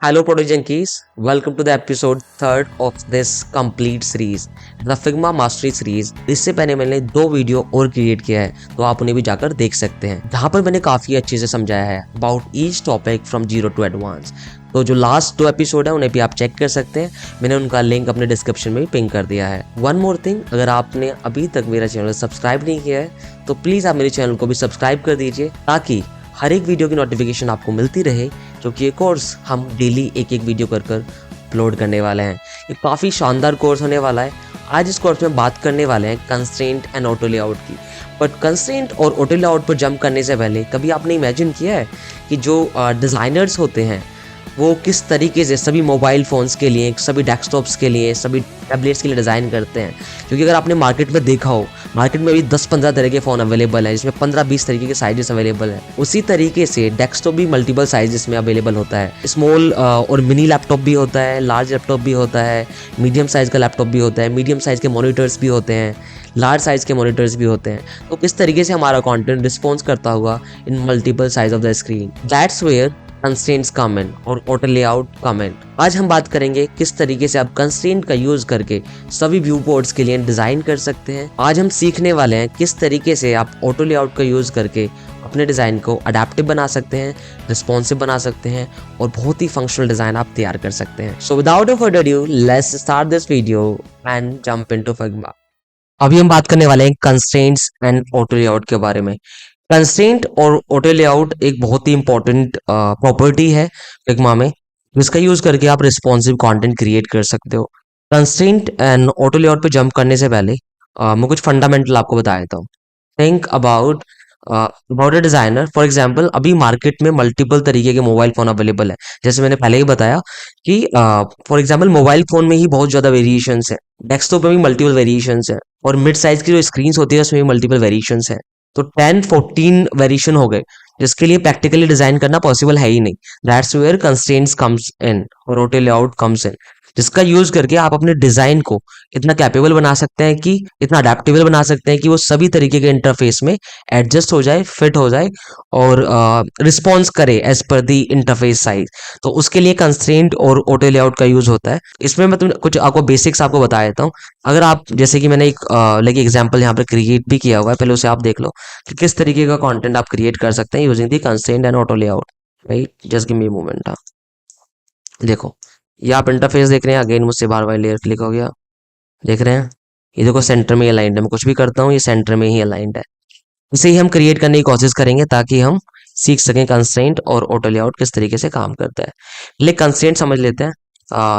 Hello, Protogenkeys. Welcome to the episode third of this complete series, the Figma Mastery Series. इससे पहले मैंने दो video और create किया है, तो आप उन्हें भी जाकर देख सकते हैं, जहाँ पर मैंने काफ़ी अच्छे से समझाया है about each topic from zero to advance. तो जो लास्ट दो एपिसोड है उन्हें भी आप चेक कर सकते हैं, मैंने उनका लिंक अपने डिस्क्रिप्शन में भी पिन कर दिया है। वन मोर थिंग, अगर आपने अभी तक मेरा चैनल सब्सक्राइब नहीं किया है तो प्लीज़ आप मेरे चैनल को भी सब्सक्राइब कर दीजिए, ताकि हर एक वीडियो की नोटिफिकेशन आपको मिलती रहे, क्योंकि ये कोर्स हम डेली एक एक वीडियो कर अपलोड करने वाले हैं। ये काफ़ी शानदार कोर्स होने वाला है। आज इस कोर्स में बात करने वाले हैं कंस्ट्रेंट एंड ऑटो लेआउट की। बट कंस्ट्रेंट और ऑटो लेआउट पर जंप करने से पहले कभी आपने इमेजिन किया है कि जो डिज़ाइनर्स होते हैं वो किस तरीके से सभी मोबाइल फ़ोन्स के लिए, सभी डेस्कटॉप्स के लिए, सभी टैबलेट्स के लिए डिज़ाइन करते हैं? क्योंकि अगर आपने मार्केट में देखा हो, मार्केट में भी 10-15 तरह के फ़ोन अवेलेबल है, जिसमें 15-20 तरीके के साइजेस अवेलेबल है। उसी तरीके से डेस्कटॉप भी मल्टीपल साइजेस में अवेलेबल होता है। स्मॉल और मिनी लैपटॉप भी होता है, लार्ज लैपटॉप भी होता है, मीडियम साइज़ का लैपटॉप भी होता है, मीडियम साइज़ के मॉनिटर्स भी होते हैं, लार्ज साइज़ के मॉनिटर्स भी होते हैं। तो किस तरीके से हमारा कंटेंट रिस्पॉन्स करता होगा in multiple size of the screen, that's where constraints come in और ऑटो लेआउट कम इन। आज हम बात करेंगे किस तरीके से आप कंस्ट्रेंट का यूज करके सभी व्यू बोर्ड्स के लिए डिजाइन कर सकते हैं। आज हम सीखने वाले हैं किस तरीके से आप ऑटो लेआउट का यूज करके अपने डिजाइन को अडेप्टिव बना सकते हैं, रिस्पॉन्सिव बना सकते हैं और बहुत ही फंक्शनल डिजाइन आप तैयार कर सकते हैं। So without further ado, let's start this video and jump into Figma. अभी हम बात करने वाले हैं कंस्ट्रेंट्स एंड ऑटो लेआउट के बारे में। कंस्ट्रेंट और ऑटो लेआउट एक बहुत ही इंपॉर्टेंट प्रॉपर्टी है फिग्मा में, जिसका यूज करके आप रिस्पॉन्सिव कंटेंट क्रिएट कर सकते हो। कंस्ट्रेंट एंड ऑटो लेआउट पे जंप करने से पहले मैं कुछ फंडामेंटल आपको बता देता हूँ। Think about a designer. For example, अभी मार्केट में मल्टीपल तरीके के मोबाइल फोन अवेलेबल है। जैसे मैंने पहले ही बताया कि फॉर एग्जांपल मोबाइल फोन में ही बहुत ज्यादा वेरिएशंस है, डेस्कटॉप में भी मल्टीपल वेरिएशंस है, और मिड साइज की जो स्क्रीन होती है उसमें भी मल्टीपल वेरिएशंस है। तो 10-14 वेरिएशन हो गए, जिसके लिए प्रैक्टिकली डिजाइन करना पॉसिबल है ही नहीं। That's where constraints comes in और ऑटो लेआउट कम्स इन, जिसका यूज करके आप अपने डिजाइन को इतना कैपेबल बना सकते हैं, कि इतना अडेप्टेबल बना सकते हैं कि वो सभी तरीके के इंटरफेस में एडजस्ट हो जाए, फिट हो जाए और रिस्पॉन्स करे एज पर दी इंटरफेस साइज। तो उसके लिए कंस्ट्रेंट और ऑटो लेआउट का यूज होता है। इसमें मैं कुछ आपको बेसिक्स आपको बता देता हूँ। अगर आप, जैसे कि मैंने एक लाइक एग्जांपल यहाँ पर क्रिएट भी किया हुआ है, पहले उसे आप देख लो कि किस तरीके का कंटेंट आप क्रिएट कर सकते हैं using the constraint and auto layout. Right, just give me a moment. हाँ, देखो, ये आप इंटरफेस देख रहे हैं। अगेन मुझसे बार बार लेयर क्लिक हो गया, देख रहे हैं? ये देखो सेंटर में अलाइंड है, मैं कुछ भी करता हूँ ये सेंटर में ही अलाइंड है। इसे ही हम क्रिएट करने की कोशिश करेंगे, ताकि हम सीख सकें कंस्ट्रेंट और ऑटो लेआउट किस तरीके से काम करता है। ले कंस्ट्रेंट समझ लेते हैं।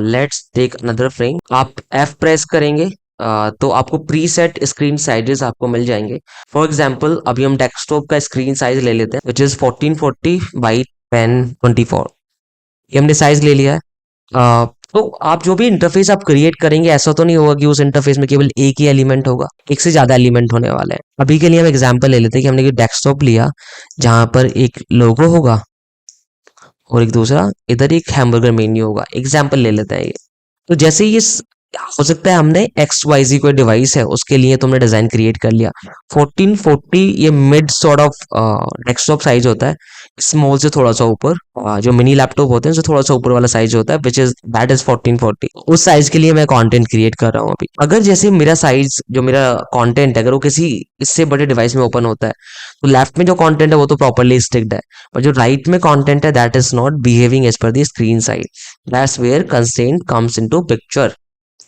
Let's take another frame. आप F प्रेस करेंगे तो आपको प्रीसेट स्क्रीन साइजेस आपको मिल जाएंगे। फॉर एग्जांपल, अभी हम डेस्कटॉप का स्क्रीन साइज ले लेते हैं, विच इज 1440 बाई 1024। ये हमने साइज ले लिया है। तो आप जो भी इंटरफेस आप क्रिएट करेंगे, ऐसा तो नहीं होगा कि उस इंटरफेस में केवल एक ही एलिमेंट होगा, एक से ज्यादा एलिमेंट होने वाले हैं। अभी के लिए हम एग्जांपल ले लेते हैं कि हमने डेस्कटॉप लिया, जहां पर एक लोगो होगा और एक दूसरा इधर एक हैमबर्गर मेन्यू होगा। एग्जाम्पल ले लेते हैं ये। तो जैसे ये हो सकता है हमने XYZ कोई डिवाइस है, उसके लिए तुमने डिजाइन क्रिएट कर लिया। 1440 ये mid sort of desktop size होता है, स्मॉल से थोड़ा सा ऊपर। जो मिनी लैपटॉप होते हैं उससे थोड़ा सा ऊपर वाला साइज होता है, विच इज दैट इज 1440। उस साइज के लिए मैं कंटेंट क्रिएट कर रहा हूँ अभी। अगर जैसे मेरा साइज, जो मेरा कंटेंट है, अगर वो किसी इससे बड़े डिवाइस में ओपन होता है, तो लेफ्ट में जो कंटेंट है वो तो प्रॉपरली स्टिक्ड है, पर जो राइट में कंटेंट है that is not behaving as per the screen size. That's where constraint comes into picture.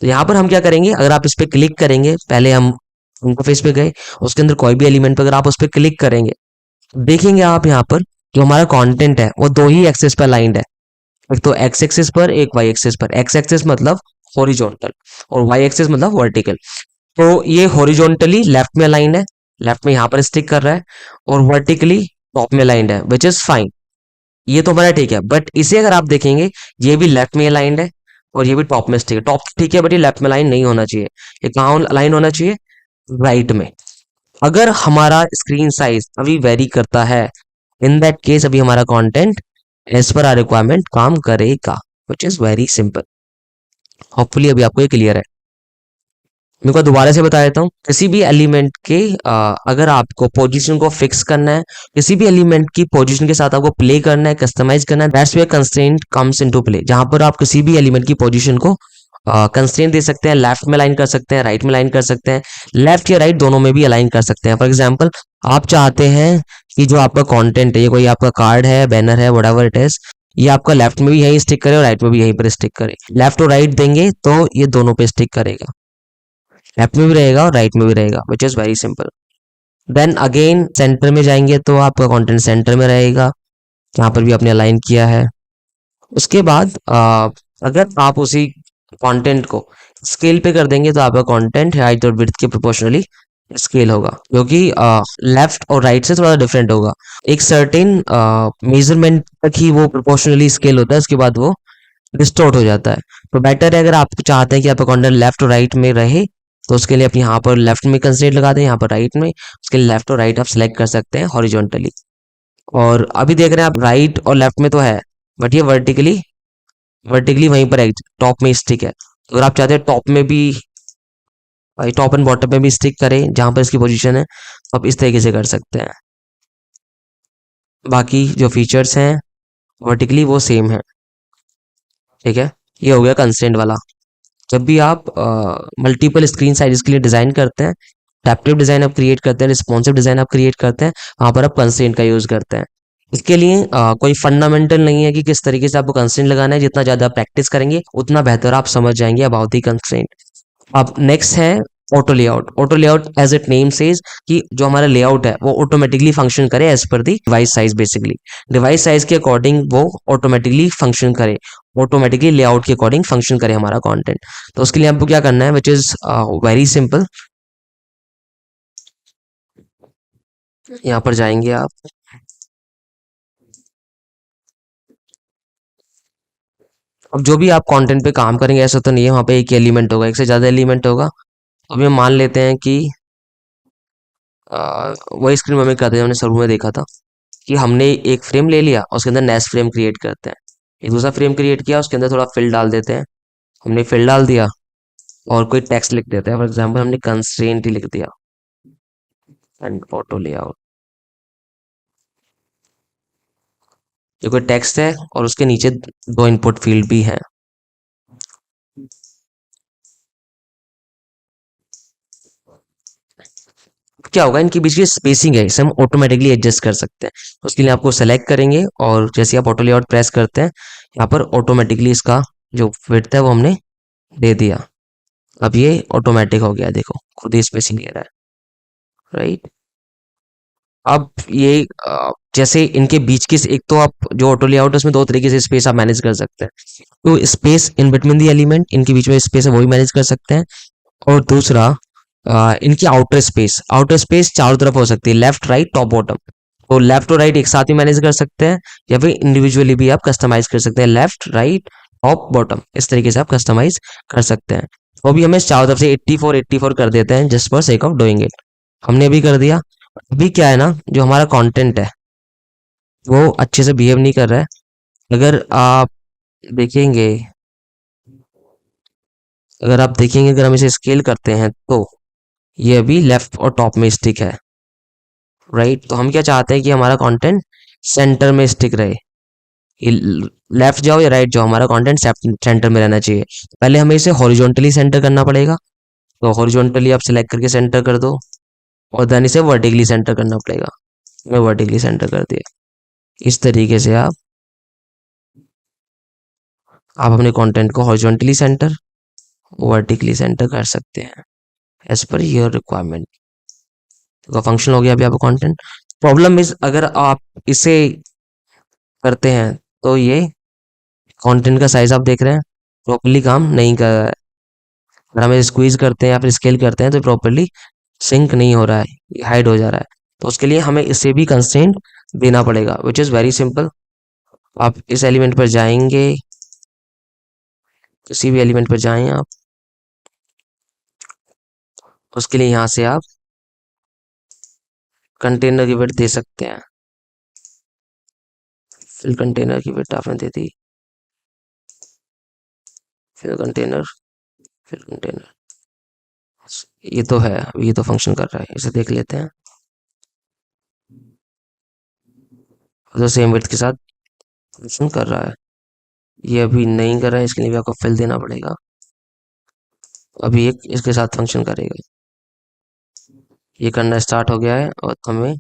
तो यहाँ पर हम क्या करेंगे, अगर आप इस पे क्लिक करेंगे, पहले हम इंटरफेस पे गए, उसके अंदर कोई भी एलिमेंट पे अगर आप उस पे क्लिक करेंगे, देखेंगे आप यहाँ पर जो हमारा कंटेंट है वो दो ही एक्सेस पर अलाइंड है। एक तो एक्स एक्सिस पर, एक वाई एक्सिस पर। एक्स एक्सिस मतलब हॉरिजॉन्टल और वाई एक्सिस मतलब वर्टिकल। तो ये हॉरिजॉन्टली लेफ्ट में अलाइंड है, लेफ्ट में यहाँ पर स्टिक कर रहा है, और वर्टिकली टॉप में अलाइंड है, विच इज फाइन। ये तो हमारा ठीक है, बट इसे अगर आप देखेंगे, ये भी लेफ्ट में अलाइंड है और ये भी टॉप में स्टिक है। टॉप ठीक है, बट ये लेफ्ट में अलाइन नहीं होना चाहिए। ये कहाँ अलाइन होना चाहिए? राइट में। अगर हमारा स्क्रीन साइज अभी वेरी करता है, इन दैट केस अभी हमारा content as per our requirement काम करेगा, which is very simple. Hopefully अभी आपको ये क्लियर है। मेरे को दोबारा से बता देता हूँ, किसी भी एलिमेंट के अगर आपको पोजीशन को फिक्स करना है, किसी भी एलिमेंट की पोजीशन के साथ आपको प्ले करना है, कस्टमाइज करना है, that's where constraint comes into play, जहां पर आप किसी भी एलिमेंट की पोजीशन को कंस्ट्रेंट दे सकते हैं, लेफ्ट में अलाइन कर सकते हैं, राइट में अलाइन कर सकते हैं, लेफ्ट या राइट दोनों में भी अलाइन कर सकते हैं। फॉर एग्जाम्पल, आप चाहते हैं कि जो आपका कंटेंट है, ये कोई आपका कार्ड है, बैनर है, व्हाटएवर इट इज, ये आपका लेफ्ट में भी यहीं स्टिक करे और राइट में भी यहीं पर स्टिक करे। लेफ्ट और राइट देंगे तो ये दोनों पे स्टिक करेगा, लेफ्ट में भी रहेगा और राइट में भी रहेगा, which is very simple. Then again center में जाएंगे तो आपका कंटेंट सेंटर में रहेगा, जहाँ पर भी आपने अलाइन किया है। उसके बाद अगर आप उसी कंटेंट को स्केल पे कर देंगे तो आपका कंटेंट हाइट और विड्थ के प्रोपोर्शनली स्केल होगा, जो कि लेफ्ट और राइट से थोड़ा डिफरेंट होगा। एक सर्टेन मेजरमेंट तक ही वो प्रोपोर्शनली स्केल होता है, उसके बाद वो डिस्टॉर्ट हो जाता है। तो बेटर है, अगर आप चाहते हैं कि आपका कंटेंट लेफ्ट और राइट में रहे, तो उसके लिए आप यहाँ पर लेफ्ट में कंस्ट्रेंट लगा दें, यहाँ पर राइट में, उसके लिए लेफ्ट और राइट आप सेलेक्ट कर सकते हैं हॉरिजॉन्टली। और अभी देख रहे हैं आप राइट और लेफ्ट में तो है, बट ये वर्टिकली वर्टिकली वहीं पर है, टॉप में स्टिक है। तो अगर आप चाहते हैं टॉप में भी, टॉप एंड बॉटम में भी स्टिक करें जहां पर इसकी पोजीशन है, तो आप इस तरीके से कर सकते हैं। बाकी जो फीचर्स हैं वर्टिकली वो सेम है, ठीक है। ये हो गया कंस्ट्रेंट वाला। जब भी आप मल्टीपल स्क्रीन साइजेस के लिए डिज़ाइन करते हैं, एडेप्टिव डिज़ाइन आप क्रिएट करते हैं, रिस्पॉन्सिव डिज़ाइन आप क्रिएट करते हैं, वहाँ पर आप कंस्ट्रेंट का यूज़ करते हैं। इसके लिए कोई फंडामेंटल नहीं है कि किस तरीके से आपको कंस्ट्रेंट लगाना है, जितना ज़्यादा प्रैक्टिस करेंगे उतना बेहतर आप समझ जाएंगे अबाउट दी कंस्ट्रेंट। अब नेक्स्ट है auto layout. Auto layout as it name says कि जो हमारा लेआउट है वो ऑटोमेटिकली फंक्शन करे as per the device size. Basically device size के अकॉर्डिंग वो ऑटोमेटिकली फंक्शन करे, ऑटोमेटिकली लेआउट के अकॉर्डिंग फंक्शन करे हमारा कंटेंट। तो उसके लिए आपको क्या करना है, विच इज वेरी सिंपल। यहाँ पर जाएंगे आप, अब जो भी आप कंटेंट पे काम करेंगे, ऐसा तो नहीं है वहाँ पे एक ही एलिमेंट होगा, एक से ज़्यादा एलिमेंट होगा। तो अभी हम मान लेते हैं कि वही स्क्रीन में करते हैं, हमने शुरू में देखा था कि हमने एक फ्रेम ले लिया और उसके अंदर नेक्स्ट फ्रेम क्रिएट करते हैं। एक दूसरा फ्रेम क्रिएट किया, उसके अंदर थोड़ा फिल डाल देते हैं। हमने फिल डाल दिया और कोई टेक्स्ट लिख देते हैं, फॉर एग्जांपल हमने कंस्ट्रेंट ही लिख दिया एंड ऑटो लेआउट। ये कोई टेक्स्ट है और उसके नीचे दो इनपुट फील्ड भी हैं। क्या होगा, इनके बीच की स्पेसिंग है, इसे हम ऑटोमेटिकली एडजस्ट कर सकते हैं। उसके लिए आपको सेलेक्ट करेंगे और जैसे आप ऑटो लेआउट प्रेस करते हैं, यहाँ पर ऑटोमेटिकली इसका जो विड्थ है वो हमने दे दिया। अब ये ऑटोमेटिक हो गया, देखो खुद ही स्पेसिंग ले रहा है, राइट। अब ये जैसे इनके बीच की एक तो आप जो ऑटो लेआउट है उसमें दो तरीके से स्पेस आप मैनेज कर सकते हैं। तो space in between the element, इनके बीच में स्पेस है वही मैनेज कर सकते हैं। और दूसरा इनकी आउटर स्पेस चारों तरफ हो सकती है, लेफ्ट राइट टॉप बॉटम। तो लेफ्ट और राइट एक साथ ही मैनेज कर सकते हैं, या फिर इंडिविजुअली भी आप कस्टमाइज कर सकते हैं, लेफ्ट राइट टॉप बॉटम इस तरीके से आप कस्टमाइज कर सकते हैं। वो भी हमें चारों तरफ से 84 कर देते हैं just for sake of doing it. हमने अभी कर दिया। अभी क्या है ना, जो हमारा कंटेंट है वो अच्छे से बिहेव नहीं कर रहा है। अगर आप देखेंगे अगर हम इसे स्केल करते हैं तो ये अभी लेफ्ट और टॉप में स्टिक है, राइट। तो हम क्या चाहते हैं कि हमारा कंटेंट सेंटर में स्टिक रहे। लेफ्ट जाओ या राइट जाओ, हमारा कंटेंट सेंटर में रहना चाहिए। पहले हमें इसे हॉरिजॉन्टली सेंटर करना पड़ेगा, तो हॉरिजॉन्टली आप सिलेक्ट करके सेंटर कर दो, और देन इसे वर्टिकली सेंटर करना पड़ेगा। मैं वर्टिकली सेंटर कर दिया। इस तरीके से आप अपने कंटेंट को हॉरिजॉन्टली सेंटर, वर्टिकली सेंटर कर सकते हैं एज पर योर रिक्वायरमेंट। तो फंक्शन हो गया अभी आपका कंटेंट। प्रॉब्लम इज, अगर आप इसे करते हैं तो ये कंटेंट का साइज आप देख रहे हैं प्रॉपर्ली काम नहीं कर रहा है। अगर हम स्क्वीज करते हैं या फिर स्केल करते हैं तो प्रॉपर्ली सिंक नहीं हो रहा है, ये हाइड हो जा रहा है। तो उसके लिए हमें इसे भी कंस्ट्रेंट देना पड़ेगा, विच इज़ वेरी सिंपल। आप इस एलिमेंट पर जाएंगे, किसी भी एलिमेंट पर जाएं आप, उसके लिए यहाँ से आप कंटेनर की विड्थ दे सकते हैं। फिल कंटेनर की विड्थ आपने दे दी, फिल कंटेनर, फिल कंटेनर, ये तो है, ये तो फंक्शन कर रहा है, इसे देख लेते हैं। तो सेम विड्थ के साथ फंक्शन कर रहा है। ये अभी नहीं कर रहा है, इसके लिए भी आपको फिल देना पड़ेगा। अभी एक इसके साथ फंक्शन करेगा। ये करना स्टार्ट हो गया है और हमें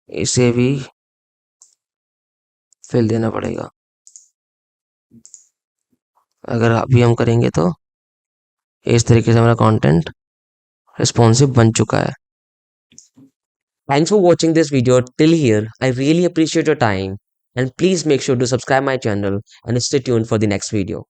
इसे भी फिल देना पड़ेगा। अगर अभी हम करेंगे तो इस तरीके से हमारा कंटेंट रिस्पॉन्सिव बन चुका है। Thanks for watching this video till here. I really appreciate your time, and please make sure to subscribe my channel and stay tuned for the next video.